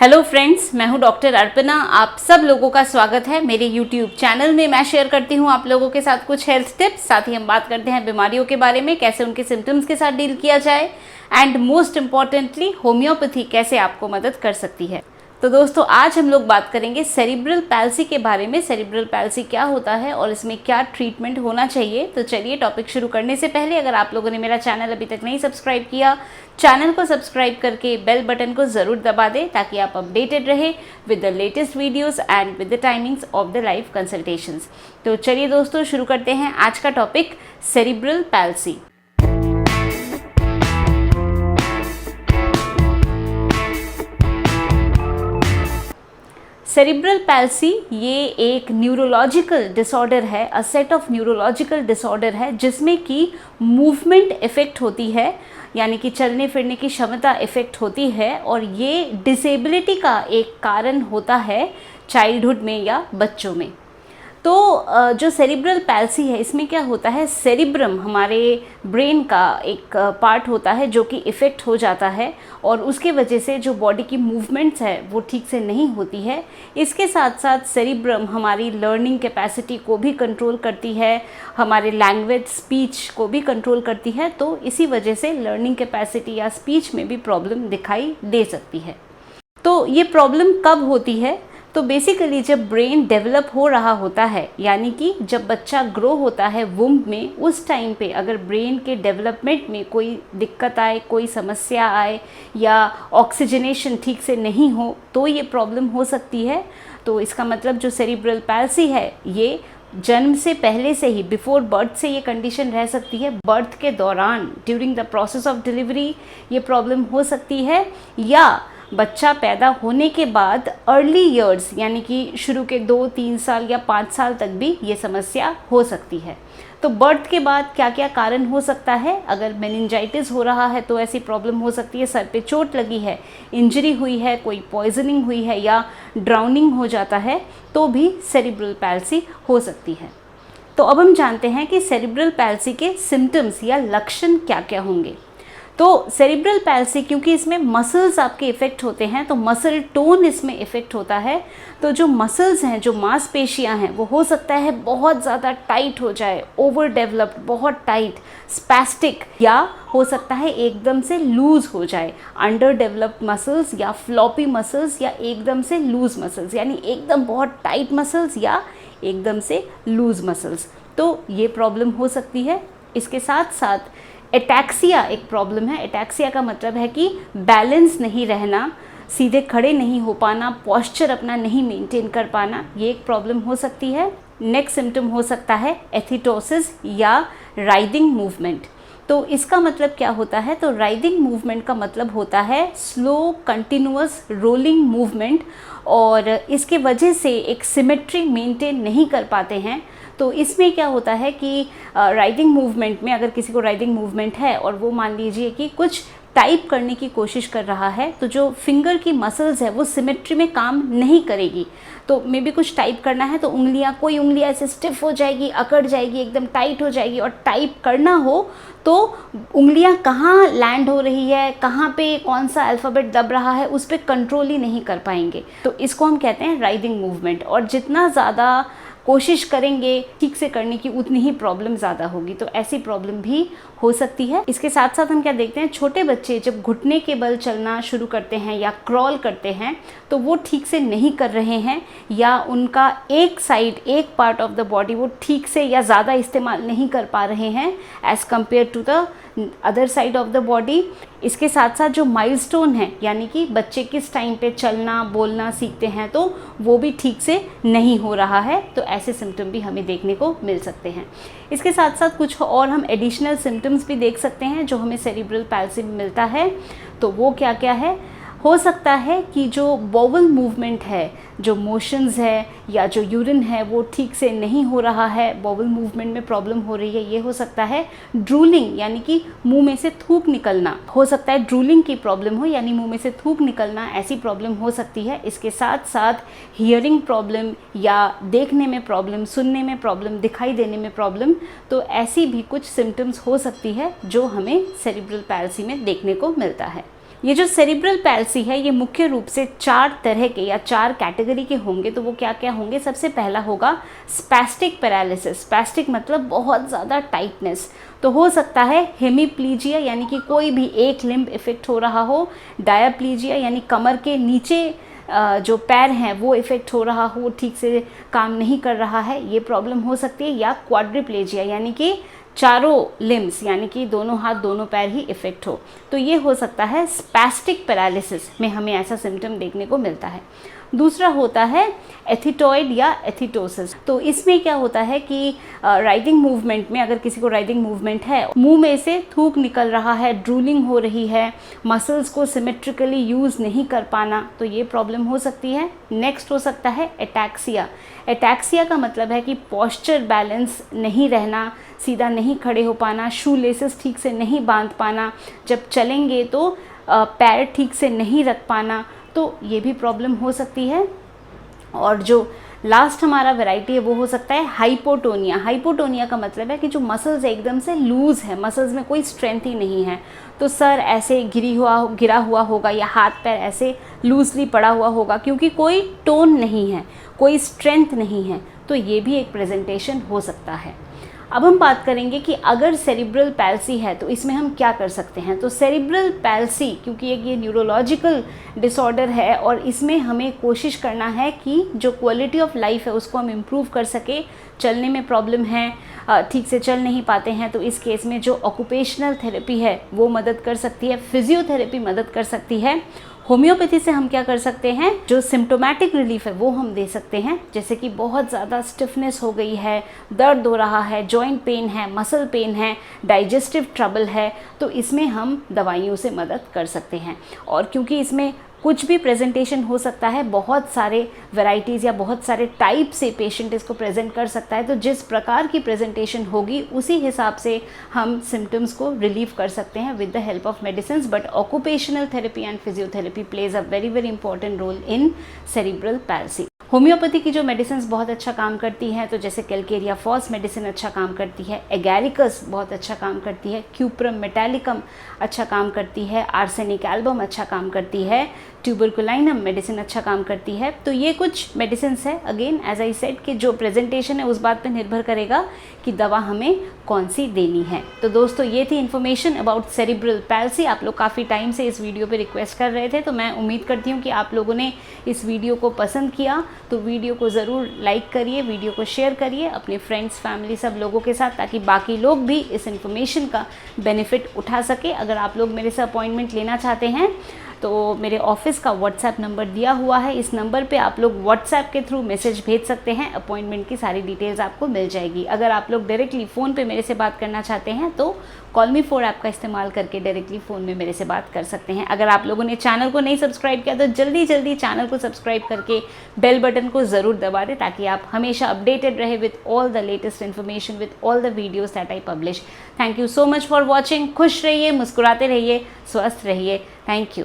Hello friends, मैं हूं doctor Arpana. आप सब लोगों का स्वागत है मेरे यूट्यूब चैनल में। मैं शेयर करती हूं आप लोगों के साथ कुछ हेल्थ टिप्स, साथ ही हम बात करते हैं बीमारियों के बारे में, कैसे उनके सिम्टम्स के साथ डील किया जाए एंड मोस्ट इम्पॉर्टेंटली होम्योपैथी कैसे आपको मदद कर सकती है। तो दोस्तों, आज हम लोग बात करेंगे सेरिब्रल पैल्सी के बारे में। सेरिब्रल पैल्सी क्या होता है और इसमें क्या ट्रीटमेंट होना चाहिए। तो चलिए, टॉपिक शुरू करने से पहले अगर आप लोगों ने मेरा चैनल अभी तक नहीं सब्सक्राइब किया, चैनल को सब्सक्राइब करके बेल बटन को ज़रूर दबा दें ताकि आप अपडेटेड रहे with the latest videos and with the timings of the live consultations. तो चलिए दोस्तों, शुरू करते हैं आज का topic, cerebral palsy. Cerebral palsy ये एक न्यूरोलॉजिकल डिसऑर्डर है, a set of neurological disorder है जिसमें कि मूवमेंट इफ़ेक्ट होती है, यानी कि चलने फिरने की क्षमता इफ़ेक्ट होती है, और ये डिसेबिलिटी का एक कारण होता है चाइल्डहुड में या बच्चों में। तो जो सेरिब्रल पैल्सी है, इसमें क्या होता है, सेरिब्रम हमारे ब्रेन का एक पार्ट होता है जो कि इफ़ेक्ट हो जाता है और उसके वजह से जो बॉडी की मूवमेंट्स है वो ठीक से नहीं होती है। इसके साथ साथ सेरिब्रम हमारी लर्निंग कैपेसिटी को भी कंट्रोल करती है, हमारे लैंग्वेज स्पीच को भी कंट्रोल करती है। तो इसी वजह से लर्निंग कैपेसिटी या स्पीच में भी प्रॉब्लम दिखाई दे सकती है। तो ये प्रॉब्लम कब होती है? तो बेसिकली जब ब्रेन डेवलप हो रहा होता है, यानी कि जब बच्चा ग्रो होता है वुम्ब में, उस टाइम पे अगर ब्रेन के डेवलपमेंट में कोई दिक्कत आए, कोई समस्या आए या ऑक्सीजनेशन ठीक से नहीं हो तो ये प्रॉब्लम हो सकती है। तो इसका मतलब जो सेरिब्रल पैल्सी है ये जन्म से पहले से ही, बिफोर बर्थ से ये कंडीशन रह सकती है। बर्थ के दौरान, during the process of delivery ये प्रॉब्लम हो सकती है, या बच्चा पैदा होने के बाद अर्ली ईयर्स यानी कि शुरू के 2-3 साल या 5 साल तक भी ये समस्या हो सकती है। तो बर्थ के बाद क्या क्या कारण हो सकता है? अगर मेनिंजाइटिस हो रहा है तो ऐसी प्रॉब्लम हो सकती है, सर पे चोट लगी है, इंजरी हुई है, कोई पॉइजनिंग हुई है या ड्राउनिंग हो जाता है तो भी सेरिब्रल पैल्सी हो सकती है। तो अब हम जानते हैं कि सेरिब्रल पैल्सी के सिम्टम्स या लक्षण क्या क्या होंगे। तो सेरिब्रल पैल्सी, क्योंकि इसमें मसल्स आपके इफ़ेक्ट होते हैं तो मसल टोन इसमें इफ़ेक्ट होता है। तो जो मसल्स हैं, जो मांसपेशियां हैं, वो हो सकता है बहुत ज़्यादा टाइट हो जाए, ओवर डेवलप्ड, बहुत टाइट, स्पैस्टिक, या हो सकता है एकदम से लूज़ हो जाए, अंडर डेवलप्ड मसल्स या फ्लॉपी मसल्स या एकदम से लूज़ मसल्स, यानी एकदम बहुत टाइट मसल्स या एकदम से लूज़ मसल्स। तो ये प्रॉब्लम हो सकती है। इसके साथ साथ एटैक्सिया एक प्रॉब्लम है। एटैक्सिया का मतलब है कि बैलेंस नहीं रहना, सीधे खड़े नहीं हो पाना, पॉस्चर अपना नहीं मेंटेन कर पाना, ये एक प्रॉब्लम हो सकती है। नेक्स्ट सिम्टम हो सकता है एथिटोसिस या राइडिंग मूवमेंट। तो इसका मतलब क्या होता है? तो राइडिंग मूवमेंट का मतलब होता है स्लो कंटिन्यूअस रोलिंग मूवमेंट, और इसके वजह से एक सिमेट्री मेंटेन नहीं कर पाते हैं। तो इसमें क्या होता है कि राइडिंग मूवमेंट में, अगर किसी को राइडिंग मूवमेंट है और वो मान लीजिए कि कुछ टाइप करने की कोशिश कर रहा है, तो जो फिंगर की मसल्स है वो सिमेट्री में काम नहीं करेगी। तो मे बी कुछ टाइप करना है तो कोई उंगलियां ऐसे स्टिफ हो जाएगी, अकड़ जाएगी, एकदम टाइट हो जाएगी, और टाइप करना हो तो उंगलियां कहाँ लैंड हो रही है, कहाँ पे कौन सा अल्फ़ाबेट दब रहा है, उस पर कंट्रोल ही नहीं कर पाएंगे। तो इसको हम कहते हैं राइडिंग मूवमेंट। और जितना ज़्यादा कोशिश करेंगे ठीक से करने की, उतनी ही प्रॉब्लम ज़्यादा होगी। तो ऐसी प्रॉब्लम भी हो सकती है। इसके साथ साथ हम क्या देखते हैं, छोटे बच्चे जब घुटने के बल चलना शुरू करते हैं या क्रॉल करते हैं तो वो ठीक से नहीं कर रहे हैं, या उनका एक साइड, एक पार्ट ऑफ द बॉडी वो ठीक से या ज़्यादा इस्तेमाल नहीं कर पा रहे हैं as compare to the other side of the body. इसके साथ साथ जो माइलस्टोन है, यानी कि बच्चे किस टाइम पे चलना बोलना सीखते हैं, तो वो भी ठीक से नहीं हो रहा है। तो ऐसे सिम्टम भी हमें देखने को मिल सकते हैं। इसके साथ साथ कुछ और हम एडिशनल सिम्टम्स भी देख सकते हैं जो हमें सेरिब्रल पैल्सी में मिलता है। तो वो क्या क्या है? हो सकता है कि जो बॉवल मूवमेंट है, जो मोशंस है या जो यूरिन है वो ठीक से नहीं हो रहा है, बॉवल मूवमेंट में प्रॉब्लम हो रही है। ये हो सकता है ड्रूलिंग, यानी कि मुंह में से थूक निकलना, हो सकता है ड्रूलिंग की प्रॉब्लम हो, यानी मुंह में से थूक निकलना, ऐसी प्रॉब्लम हो सकती है। इसके साथ साथ हियरिंग प्रॉब्लम या देखने में प्रॉब्लम, सुनने में प्रॉब्लम, दिखाई देने में प्रॉब्लम, तो ऐसी भी कुछ सिम्टम्स हो सकती है जो हमें सेरिब्रल पैल्सी में देखने को मिलता है। ये जो सेरिब्रल पैल्सी है ये मुख्य रूप से 4 तरह के या 4 कैटेगरी के होंगे। तो वो क्या क्या होंगे? सबसे पहला होगा स्पैस्टिक पैरालिसिस। स्पैस्टिक मतलब बहुत ज़्यादा टाइटनेस। तो हो सकता है हेमीप्लीजिया यानी कि कोई भी एक लिम्ब इफेक्ट हो रहा हो, डायाप्लीजिया यानी कमर के नीचे जो पैर हैं वो इफ़ेक्ट हो रहा हो, ठीक से काम नहीं कर रहा है, ये प्रॉब्लम हो सकती है। या क्वाड्रिप्लेजिया यानी कि चारों लिम्स यानी कि दोनों हाथ दोनों पैर ही इफ़ेक्ट हो। तो ये हो सकता है स्पैस्टिक पैरालिसिस में हमें ऐसा सिम्टम देखने को मिलता है। दूसरा होता है एथिटॉइड या एथिटोसिस। तो इसमें क्या होता है कि राइटिंग मूवमेंट में, अगर किसी को राइटिंग मूवमेंट है, मुंह में से थूक निकल रहा है, ड्रूलिंग हो रही है, मसल्स को सिमेट्रिकली यूज़ नहीं कर पाना, तो ये प्रॉब्लम हो सकती है। नेक्स्ट हो सकता है एटैक्सिया। एटैक्सिया का मतलब है कि पोस्चर बैलेंस नहीं रहना, सीधा नहीं खड़े हो पाना, शू लेसेस ठीक से नहीं बांध पाना, जब चलेंगे तो पैर ठीक से नहीं रख पाना, तो ये भी प्रॉब्लम हो सकती है। और जो लास्ट हमारा वैरायटी है वो हो सकता है हाइपोटोनिया। हाइपोटोनिया का मतलब है कि जो मसल्स एकदम से लूज़ है, मसल्स में कोई स्ट्रेंथ ही नहीं है, तो सर ऐसे गिरा हुआ होगा या हाथ पैर ऐसे लूजली पड़ा हुआ होगा क्योंकि कोई टोन नहीं है, कोई स्ट्रेंथ नहीं है। तो ये भी एक प्रेजेंटेशन हो सकता है। अब हम बात करेंगे कि अगर सेरिब्रल पैल्सी है तो इसमें हम क्या कर सकते हैं। तो सेरिब्रल पैल्सी क्योंकि एक ये न्यूरोलॉजिकल डिसऑर्डर है और इसमें हमें कोशिश करना है कि जो क्वालिटी ऑफ लाइफ है उसको हम इम्प्रूव कर सके। चलने में प्रॉब्लम है, ठीक से चल नहीं पाते हैं, तो इस केस में जो ऑक्यूपेशनल थेरेपी है वो मदद कर सकती है, फिजियोथेरेपी मदद कर सकती है। होम्योपैथी से हम क्या कर सकते हैं, जो सिम्टोमेटिक रिलीफ है वो हम दे सकते हैं, जैसे कि बहुत ज़्यादा स्टिफनेस हो गई है, दर्द हो रहा है, जॉइंट पेन है, मसल पेन है, डाइजेस्टिव ट्रबल है, तो इसमें हम दवाइयों से मदद कर सकते हैं। और क्योंकि इसमें कुछ भी प्रेजेंटेशन हो सकता है, बहुत सारे वैराइटीज़ या बहुत सारे टाइप से पेशेंट इसको प्रेजेंट कर सकता है, तो जिस प्रकार की प्रेजेंटेशन होगी उसी हिसाब से हम सिम्टम्स को रिलीव कर सकते हैं with the help of medicine. But occupational therapy and physiotherapy plays a very very important role in cerebral palsy. Homeopathy की जो मेडिसिन बहुत अच्छा काम करती हैं, तो जैसे कैलकेरिया फॉस मेडिसिन अच्छा काम करती है, एगैरिकस बहुत अच्छा काम करती है, क्यूप्रम मेटालिकम अच्छा काम करती है, आर्सेनिक एल्बम अच्छा काम करती है, ट्यूबरकुलाइनम मेडिसिन अच्छा काम करती है। तो ये कुछ मेडिसिन है, अगेन एज आई सेड कि जो प्रेजेंटेशन है उस बात पर निर्भर करेगा कि दवा हमें कौन सी देनी है। तो दोस्तों ये थी इन्फॉर्मेशन अबाउट सेरिब्रल पैल्सी। आप लोग काफ़ी टाइम से इस वीडियो पे रिक्वेस्ट कर रहे थे, तो मैं उम्मीद करती हूँ कि आप लोगों ने इस वीडियो को पसंद किया। तो वीडियो को ज़रूर लाइक करिए, वीडियो को शेयर करिए अपने फ्रेंड्स, फैमिली, सब लोगों के साथ, ताकि बाकी लोग भी इस इन्फॉर्मेशन का बेनिफिट उठा सके। अगर आप लोग मेरे से अपॉइंटमेंट लेना चाहते हैं तो मेरे ऑफिस का व्हाट्सएप नंबर दिया हुआ है, इस नंबर पे आप लोग व्हाट्सएप के थ्रू मैसेज भेज सकते हैं, अपॉइंटमेंट की सारी डिटेल्स आपको मिल जाएगी। अगर आप लोग डायरेक्टली फ़ोन पे मेरे से बात करना चाहते हैं तो कॉल मी 4 ऐप का इस्तेमाल करके डायरेक्टली फ़ोन में मेरे से बात कर सकते हैं। अगर आप लोगों ने चैनल को नहीं सब्सक्राइब किया तो जल्दी जल्दी चैनल को सब्सक्राइब करके बेल बटन को ज़रूर दबा दें, ताकि आप हमेशा अपडेटेड रहे with all the latest information, with all the videos that I publish. Thank you so much for watching. खुश रहिए, मुस्कुराते रहिए, स्वस्थ रहिए। Thank you.